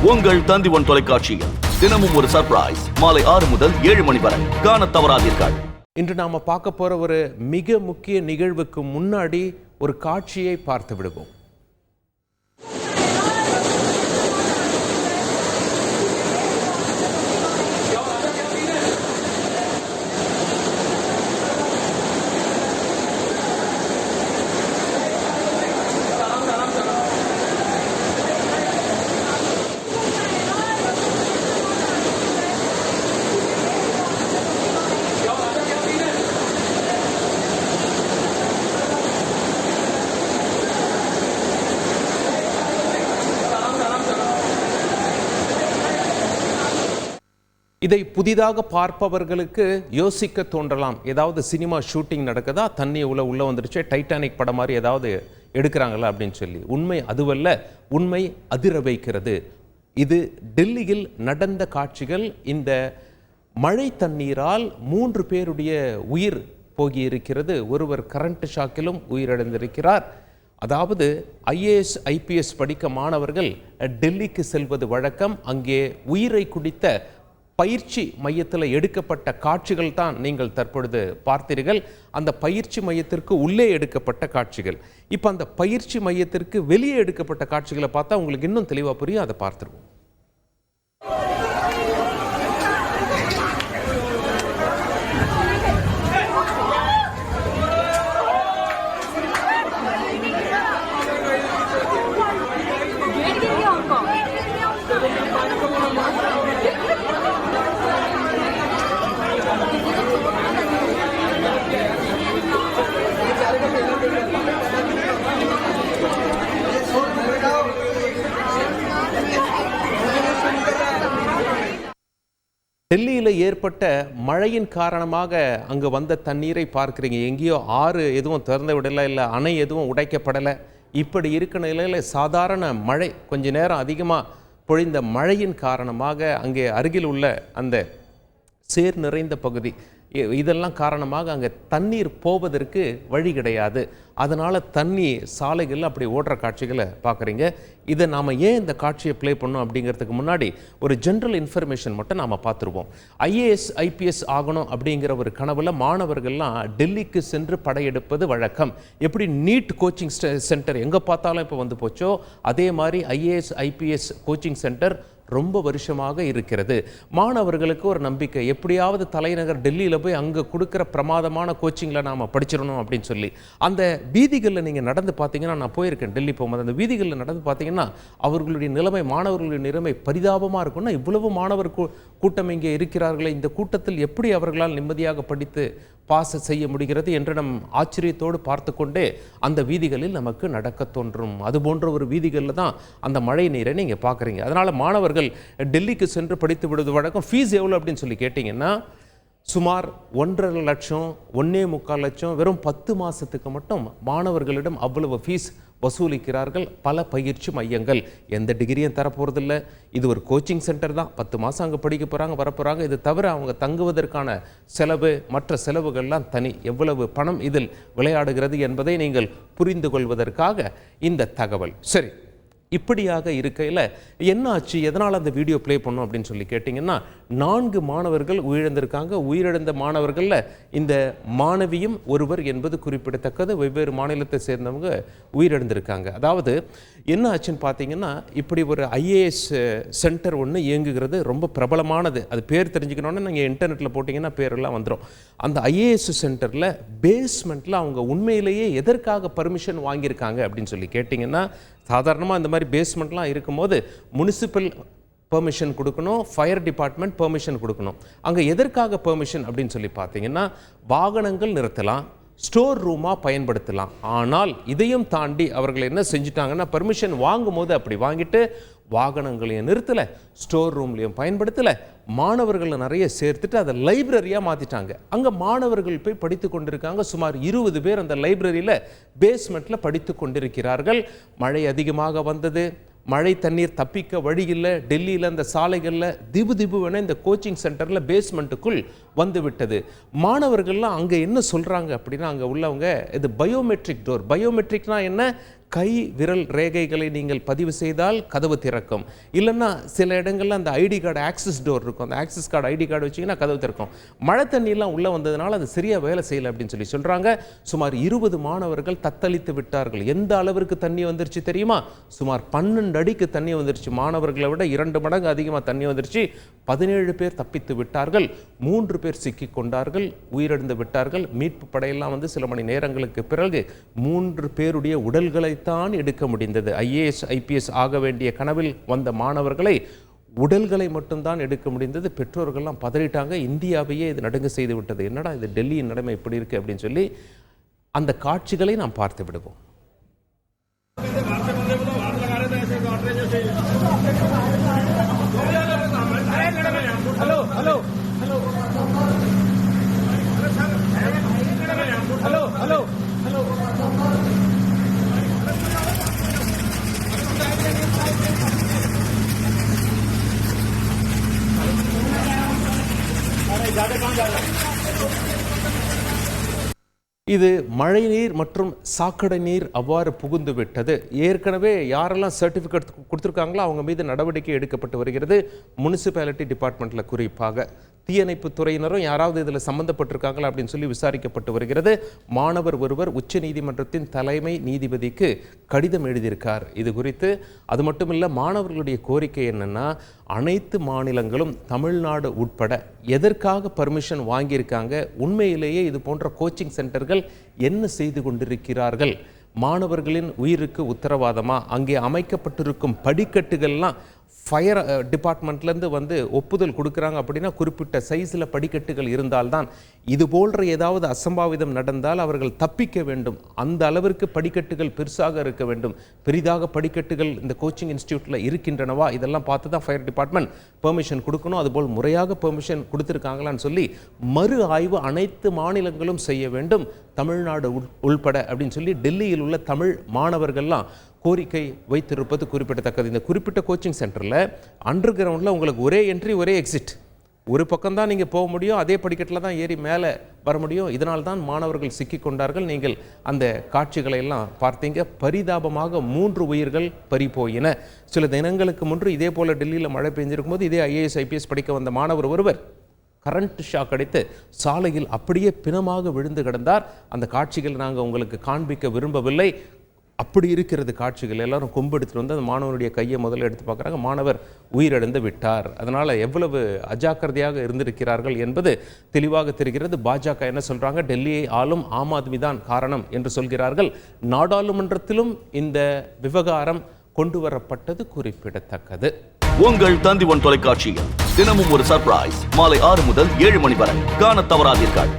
உங்கள் தந்தி1 தொலைக்காட்சியில் தினமும் ஒரு சர்ப்ரைஸ் மாலை 6 முதல் 7 மணி வரை காண தவறாதீர்கள். இன்று நாம பார்க்க போற ஒரு மிக முக்கிய நிகழ்வுக்கு முன்னாடி ஒரு காட்சியை பார்த்து விடுவோம். இதை புதிதாக பார்ப்பவர்களுக்கு யோசிக்க தோன்றலாம், ஏதாவது சினிமா ஷூட்டிங் நடக்குதா, தண்ணி உள்ள வந்துடுச்சு, டைட்டானிக் படம் மாதிரி ஏதாவது எடுக்கிறாங்களா அப்படின்னு சொல்லி. உண்மை அதுவல்ல, உண்மை அதிர வைக்கிறது. இது டெல்லியில் நடந்த காட்சிகள். இந்த மழை தண்ணீரால் 3 பேருடைய உயிர் போகியிருக்கிறது. ஒருவர் கரண்ட் ஷாக்கிலும் உயிரிழந்திருக்கிறார். அதாவது IAS IPS படிக்க மாணவர்கள் டெல்லிக்கு செல்வது வழக்கம். அங்கே உயிரை குடித்த பயிற்சி மையத்தில் எடுக்கப்பட்ட காட்சிகள் தான் நீங்கள் தற்பொழுது பார்த்தீர்கள். அந்த பயிற்சி மையத்திற்கு உள்ளே எடுக்கப்பட்ட காட்சிகள். இப்போ அந்த பயிற்சி மையத்திற்கு வெளியே எடுக்கப்பட்ட காட்சிகளை பார்த்தா உங்களுக்கு இன்னும் தெளிவாக புரியும். அதை பார்த்துருவோம். டெல்லியில் ஏற்பட்ட மழையின் காரணமாக அங்கே வந்த தண்ணீரை பார்க்குறீங்க. எங்கேயோ ஆறு எதுவும் திறந்து விடலை, இல்லை அணை எதுவும் உடைக்கப்படலை. இப்படி இருக்கிற நிலையில் சாதாரண மழை, கொஞ்ச நேரம் அதிகமாக பொழிந்த மழையின் காரணமாக அங்கே அருகில் உள்ள அந்த சேர் நிறைந்த பகுதி, இதெல்லாம் காரணமாக அங்கே தண்ணீர் போவதற்கு வழி கிடையாது. அதனால் தண்ணி சாலைகளில் அப்படி ஓடுற காட்சிகளை பார்க்குறீங்க. இதை நாம் ஏன் இந்த காட்சியை ப்ளே பண்ணோம் அப்படிங்கிறதுக்கு முன்னாடி ஒரு ஜென்ரல் இன்ஃபர்மேஷன் மட்டும் நாம் பார்த்துருவோம். IAS IPS ஆகணும் அப்படிங்கிற ஒரு கனவுல மாணவர்கள்லாம் டெல்லிக்கு சென்று படையெடுப்பது வழக்கம். எப்படி நீட் கோச்சிங் சென்டர் எங்கே பார்த்தாலும் இப்போ வந்து போச்சோ, அதே மாதிரி IAS IPS கோச்சிங் சென்டர் ரொம்ப வருஷமாக இருக்கிறது. மாணவர்களுக்கு ஒரு நம்பிக்கை, எப்படியாவது தலைநகர் டெல்லியில் போய் அங்கே கொடுக்குற பிரமாதமான கோச்சிங்கில் நாம் படிச்சிடணும் அப்படின்னு சொல்லி. அந்த வீதிகளில் நீங்கள் நடந்து பார்த்தீங்கன்னா, நான் போயிருக்கேன் டெல்லி போகும்போது, அந்த வீதிகளில் நடந்து பார்த்தீங்கன்னா அவர்களுடைய நிலைமை, மாணவர்களுடைய நிலைமை பரிதாபமாக இருக்கும்னா, இவ்வளவு மாணவர் கூட்டம் இங்கே இருக்கிறார்களே, இந்த கூட்டத்தில் எப்படி அவர்களால் நிம்மதியாக படித்து பாஸ் செய்ய முடிகிறது என்று நம் ஆச்சரியத்தோடு பார்த்து கொண்டே அந்த வீதிகளில் நமக்கு நடக்க தோன்றும். அது போன்ற ஒரு வீதிகளில் தான் அந்த மழை நீரை நீங்கள் பார்க்குறீங்க. அதனால் மாணவர்கள் டெல்லிக்கு சென்று படித்து விடுவது வழக்கம். ஃபீஸ் எவ்வளோ அப்படின்னு சொல்லி கேட்டிங்கன்னா, சுமார் 1.5 லட்சம் 1.25 லட்சம் வெறும் 10 மாதத்துக்கு மட்டும் மாணவர்களிடம் அவ்வளவு ஃபீஸ் வசூலிக்கிறார்கள் பல பயிற்சி மையங்கள். எந்த டிகிரியும் தரப்போகிறதில்ல. இது ஒரு கோச்சிங் சென்டர் தான். 10 மாதம் அங்கே படிக்க போகிறாங்க, வரப்போகிறாங்க. இது தவிர அவங்க தங்குவதற்கான செலவு, மற்ற செலவுகள்லாம் தனி. எவ்வளவு பணம் இதில் விளையாடுகிறது என்பதை நீங்கள் புரிந்து கொள்வதற்காக இந்த தகவல். சரி, இப்படியாக இருக்கையில் என்ன ஆச்சு, எதனால் அந்த வீடியோ ப்ளே பண்ணோம் அப்படின்னு சொல்லி கேட்டிங்கன்னா, 4 மாணவர்கள் உயிரிழந்திருக்காங்க. உயிரிழந்த மாணவர்களில் இந்த மாணவியும் ஒருவர் என்பது குறிப்பிடத்தக்கது. வெவ்வேறு மாநிலத்தை சேர்ந்தவங்க உயிரிழந்திருக்காங்க. அதாவது என்ன ஆச்சுன்னு பார்த்தீங்கன்னா, இப்படி ஒரு IAS சென்டர் ஒன்று இயங்குகிறது, ரொம்ப பிரபலமானது. அது பேர் தெரிஞ்சுக்கணுன்னா நீங்கள் இன்டர்நெட்டில் போட்டிங்கன்னா பேரெல்லாம் வந்துடும். அந்த IAS சென்டரில் பேஸ்மெண்ட்டில் அவங்க உண்மையிலேயே எதற்காக பர்மிஷன் வாங்கியிருக்காங்க அப்படின்னு சொல்லி கேட்டிங்கன்னா, சாதாரணமாக இந்த மாதிரி பேஸ்மெண்ட்லாம் இருக்கும்போது முனிசிபல் பெர்மிஷன் கொடுக்கணும், ஃபயர் டிபார்ட்மெண்ட் பெர்மிஷன் கொடுக்கணும். அங்கே எதற்காக பெர்மிஷன் அப்படின்னு சொல்லி பார்த்தீங்கன்னா, வாகனங்கள் நிறுத்தலாம், ஸ்டோர் ரூமாக பயன்படுத்தலாம். ஆனால் இதையும் தாண்டி அவர்கள் என்ன செஞ்சுட்டாங்கன்னா, பெர்மிஷன் வாங்கும்போது அப்படி வாங்கிட்டு வாகனங்களையும் நிறுத்தலை, ஸ்டோர் ரூம்லையும் பயன்படுத்தலை, மாணவர்களை நிறைய சேர்த்துட்டு அதை லைப்ரரியாக மாற்றிட்டாங்க. அங்கே மாணவர்கள் போய் படித்து கொண்டிருக்காங்க. சுமார் 20 பேர் அந்த லைப்ரரியில் பேஸ்மெண்ட்டில் படித்து கொண்டிருக்கிறார்கள். மழை அதிகமாக வந்தது, மழை தண்ணீர் தப்பிக்க வழி இல்லை. டெல்லியில் அந்த சாலைகளில் திபுதிபுவென இந்த கோச்சிங் சென்டரில் பேஸ்மெண்ட்டுக்குள் வந்து விட்டது. மாணவர்கள்லாம் அங்கே என்ன சொல்கிறாங்க அப்படின்னா, அங்கே உள்ளவங்க இது பயோமெட்ரிக் டோர். பயோமெட்ரிக்னா என்ன? கை விரல் ரேகைகளை நீங்கள் பதிவு செய்தால் கதவு திறக்கும். இல்லைன்னா சில இடங்கள்ல அந்த ஐடி கார்டு ஆக்சஸ் டோர் இருக்கும், அந்த ஆக்சஸ் கார்டு ஐடி கார்டு வச்சிங்கன்னா கதவு திறக்கும். மழை தண்ணியெல்லாம் உள்ளே வந்ததுனால அது சரியாக வேலை செய்யலை அப்படின்னு சொல்கிறாங்க. சுமார் 20 மாணவர்கள் தத்தளித்து விட்டார்கள். எந்த அளவிற்கு தண்ணி வந்துருச்சு தெரியுமா? சுமார் 12 அடிக்கு தண்ணி வந்துருச்சு. மாணவர்களை விட 2 மடங்கு அதிகமாக தண்ணி வந்துருச்சு. 17 பேர் தப்பித்து விட்டார்கள். 3 பேர் சிக்கி கொண்டார்கள், உயிரிழந்து விட்டார்கள். மீட்பு படையெல்லாம் வந்து சில மணி நேரங்களுக்கு பிறகு 3 பேருடைய உடல்களைத்தான் எடுக்க முடிந்தது. IAS IPS ஆக வேண்டிய கனவில் வந்த மாணவர்களை உடல்களை மட்டும்தான் எடுக்க முடிந்தது. பெற்றோர்கள்லாம் பதறிட்டாங்க. இந்தியாவையே இது நடுங்க செய்து விட்டது. என்னடா இது, டெல்லியின் நிலைமை எப்படி இருக்கு அப்படின்னு சொல்லி அந்த காட்சிகளை நாம் பார்த்து விடுவோம். இது மழை நீர் மற்றும் சாக்கடை நீர் அவ்வாறு புகுந்து விட்டது. ஏற்கனவே யாரெல்லாம் சர்டிஃபிகேட் கொடுத்துருக்காங்களோ அவங்க மீது நடவடிக்கை எடுக்கப்பட்டு வருகிறது. முனிசிபாலிட்டி டிபார்ட்மெண்ட்டில் குறிப்பாக தீயணைப்பு துறையினரும் யாராவது இதில் சம்பந்தப்பட்டிருக்காங்களா அப்படின்னு சொல்லி விசாரிக்கப்பட்டு வருகிறது. மாணவர் ஒருவர் உச்ச நீதிமன்றத்தின் தலைமை நீதிபதிக்கு கடிதம் எழுதியிருக்கார் இது குறித்து. அது மட்டும் இல்லை, மாணவர்களுடைய கோரிக்கை என்னன்னா, அனைத்து மாநிலங்களும் தமிழ்நாடு உட்பட எதற்காக பர்மிஷன் வாங்கியிருக்காங்க, உண்மையிலேயே இது போன்ற கோச்சிங் சென்டர்கள் என்ன செய்து கொண்டிருக்கிறார்கள், மாணவர்களின் உயிருக்கு உத்தரவாதமா, அங்கே அமைக்கப்பட்டிருக்கும் படிக்கட்டுகள்லாம் ஃபயர் டிபார்ட்மெண்ட்லேருந்து வந்து ஒப்புதல் கொடுக்குறாங்க அப்படின்னா குறிப்பிட்ட சைஸில் படிக்கட்டுகள் இருந்தால்தான். இது போன்ற ஏதாவது அசம்பாவிதம் நடந்தால் அவர்கள் தப்பிக்க வேண்டும். அந்த அளவிற்கு படிக்கட்டுகள் பெருசாக இருக்க வேண்டும். பெரிதாக படிக்கட்டுகள் இந்த கோச்சிங் இன்ஸ்டியூட்டில் இருக்கின்றனவா, இதெல்லாம் பார்த்து தான் ஃபயர் டிபார்ட்மெண்ட் பெர்மிஷன் கொடுக்கணும். அதுபோல் முறையாக பெர்மிஷன் கொடுத்துருக்காங்களான்னு சொல்லி மறு ஆய்வு அனைத்து மாநிலங்களும் செய்ய வேண்டும், தமிழ்நாடு உள்பட அப்படின்னு சொல்லி டெல்லியில் உள்ள தமிழ் மாணவர்கள்லாம் கோரிக்கை வைத்திருப்பது குறிப்பிடத்தக்கது. இந்த குறிப்பிட்ட கோச்சிங் சென்டரில் அண்டர் கிரவுண்டில் உங்களுக்கு ஒரே என்ட்ரி ஒரே எக்ஸிட், ஒரு பக்கம் தான் நீங்கள் போக முடியும், அதே படிக்கட்டில் தான் ஏறி மேலே வர முடியும். இதனால் தான் மாணவர்கள் சிக்கி கொண்டார்கள். நீங்கள் அந்த காட்சிகளை எல்லாம் பார்த்தீங்க. பரிதாபமாக 3 உயிர்கள் பறிபோயின. சில தினங்களுக்கு முன்பு இதே போல் டெல்லியில் மழை பெஞ்சிருக்கும் போது இதே IAS IPS படிக்க வந்த மாணவர் ஒருவர் கரண்ட் ஷாக் அடித்து சாலையில் அப்படியே பிணமாக விழுந்து கிடந்தார். அந்த காட்சிகள் நாங்கள் உங்களுக்கு காண்பிக்க விரும்பவில்லை. அப்படி இருக்கிறது காட்சிகள். எல்லாரும் கொம்பு எடுத்துகிட்டு வந்து அந்த மாணவனுடைய கையை முதல்ல எடுத்து பார்க்குறாங்க. மாணவர் உயிரிழந்து விட்டார். அதனால் எவ்வளவு அஜாக்கிரதையாக இருந்திருக்கிறார்கள் என்பது தெளிவாக தெரிகிறது. பாஜக என்ன சொல்கிறாங்க, டெல்லியை ஆளும் ஆம் ஆத்மி தான் காரணம் என்று சொல்கிறார்கள். நாடாளுமன்றத்திலும் இந்த விவகாரம் கொண்டு வரப்பட்டது குறிப்பிடத்தக்கது. உங்கள் தந்தி ஒன் தொலைக்காட்சியில் தினமும் ஒரு சர்ப்ரைஸ் மாலை 6 முதல் 7 மணி வரை காண தவறாதீர்கள்.